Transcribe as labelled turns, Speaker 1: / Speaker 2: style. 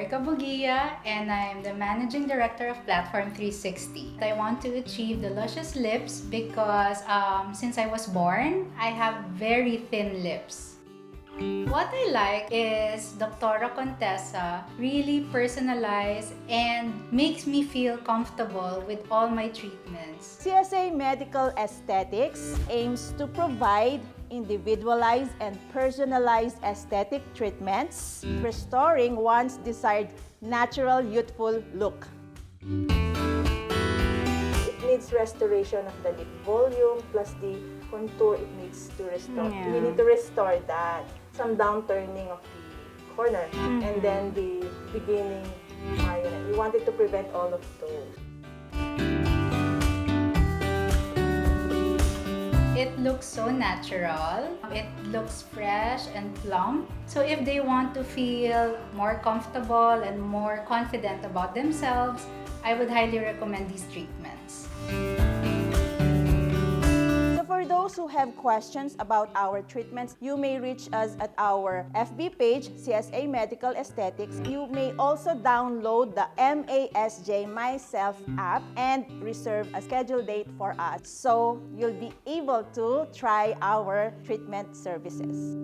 Speaker 1: Erica Bugia, and I'm the Managing Director of Platform 360. I want to achieve the luscious lips because since I was born, I have very thin lips. What I like is Dr. Contessa really personalized and makes me feel comfortable with all my treatments.
Speaker 2: CSA Medical Aesthetics aims to provide individualized and personalized aesthetic treatments, restoring one's desired natural youthful look. It needs restoration of the lip volume plus the contour it needs to restore.
Speaker 1: Yeah.
Speaker 2: We need to restore that. Some downturning of the corner and then the beginning highlight. We wanted to prevent all of those.
Speaker 1: It looks so natural. It looks fresh and plump. So if they want to feel more comfortable and more confident about themselves, I would highly recommend these treatments.
Speaker 2: So for those who have questions about our treatments, you may reach us at our FB page, CSA Medical Aesthetics. You may also download the MASJ Myself app and reserve a scheduled date for us. So you'll be able to try our treatment services.